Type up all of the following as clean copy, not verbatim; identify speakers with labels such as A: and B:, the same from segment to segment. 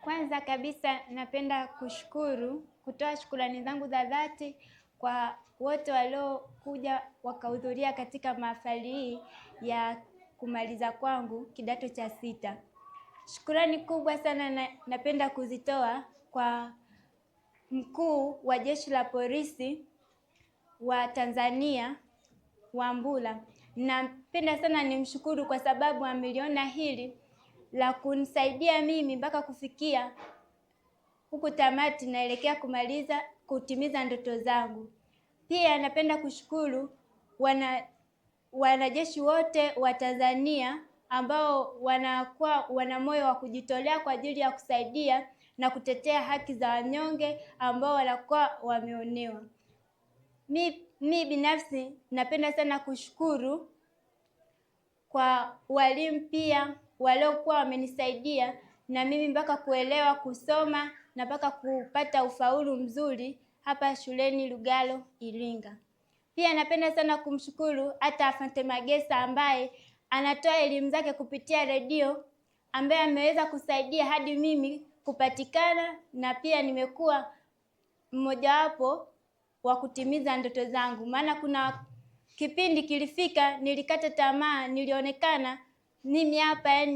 A: Kwanza kabisa napenda kutoa shukrani zangu za dhati kwa wote waliokuja wakahudhuria katika mahafali hii ya kumaliza kwangu kidato cha 6. Shukrani kubwa sana napenda kuzitoa kwa Mkuu wa Jeshi la Polisi wa Tanzania Wambura. Napenda sana nimshukuru kwa sababu ameliona hili la kunisaidia mimi mpaka kufikia huku tamati, naelekea kutimiza ndoto zangu. Pia napenda kushukuru wanajeshi wote wa Tanzania ambao wana moyo wa kujitolea kwa ajili ya kusaidia na kutetea haki za wanyonge ambao wanakuwa wameonewa. Mi binafsi napenda sana kushukuru kwa walimu pia waliokuwa wamenisaidia na mimi mpaka kuelewa kusoma na mpaka kupata ufaulu mzuri hapa shuleni Lugalo Iringa. Pia napenda sana kumshukuru hata Afante Magesa ambaye anatoa elimu zake kupitia redio, ambaye ameweza kusaidia hadi mimi kupatikana na pia nimekuwa mmojawapo wa kutimiza ndoto zangu. Maana kuna kipindi kilifika nilikata tamaa, nilionekana mimi hapa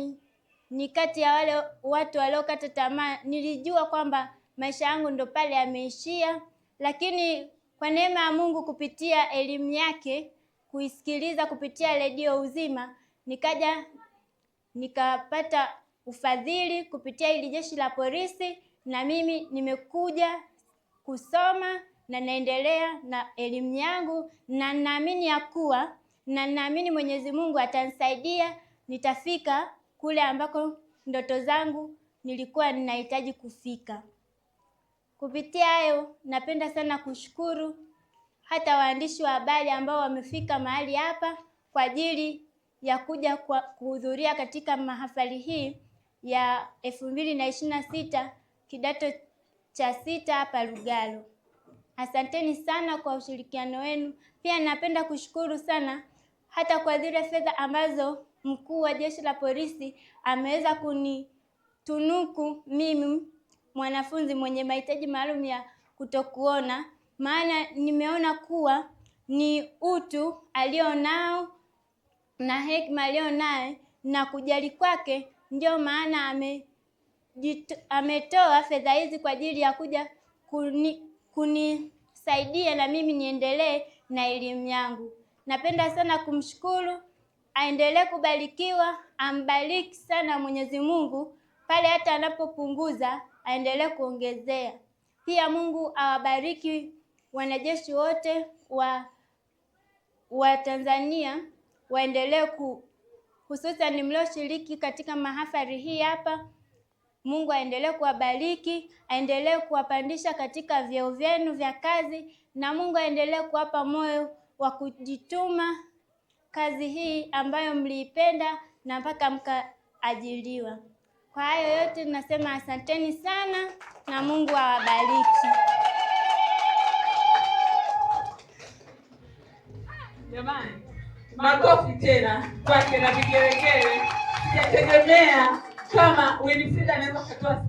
A: ni kati ya wale watu waliokata tamaa. Nilijua kwamba maisha yangu ndo pale yameishia, lakini kwa neema ya Mungu kupitia elimu yake, kuisikiliza kupitia redio Uzima, nikaja nikapata ufadhili kupitia hili Jeshi la Polisi, na mimi nimekuja kusoma na naendelea na elimu yangu, na naamini ya kuwa na naamini Mwenyezi Mungu atanisaidia, nitafika kule ambako ndoto zangu nilikuwa ninahitaji kufika. Kupitia hayo napenda sana kushukuru hata waandishi wa habari ambao wamefika mahali hapa kwa ajili ya kuja kuhudhuria katika mahafali hii ya 2026 kidato cha 6 hapa Lugalo. Asanteni sana kwa ushirikiano wenu. Pia napenda kushukuru sana hata kwa zile fedha ambazo Mkuu wa Jeshi la Polisi ameweza kunitunuku mimi, mwanafunzi mwenye mahitaji maalum ya kutokuona, maana nimeona kuwa ni utu alionao na hekima alionayo na kujali kwake, ndio maana ametoa fedha hizi kwa ajili ya kuja kunisaidia na mimi niendelee na elimu yangu. Napenda sana kumshukuru, aendelee kubarikiwa, ambariki sana Mwenyezi Mungu, pale hata anapopunguza aendelee kuongezea. Pia Mungu awabariki wanajeshi wote wa Tanzania, waendelee hususan mlioshiriki katika mahafali hii hapa. Mungu aendelee kuwabariki, aendelee kuwapandisha katika vyeo vyenu vya kazi, na Mungu aendelee kuwapa moyo wa kujituma kazi hii ambayo mliipenda na mpaka mkaajiriwa. Kwa hayo yote nasema asanteni sana na Mungu awabariki.
B: Jamani, makofi tena kwake na vigelegele. Sijategemea kama Winifrida anaweza kutoa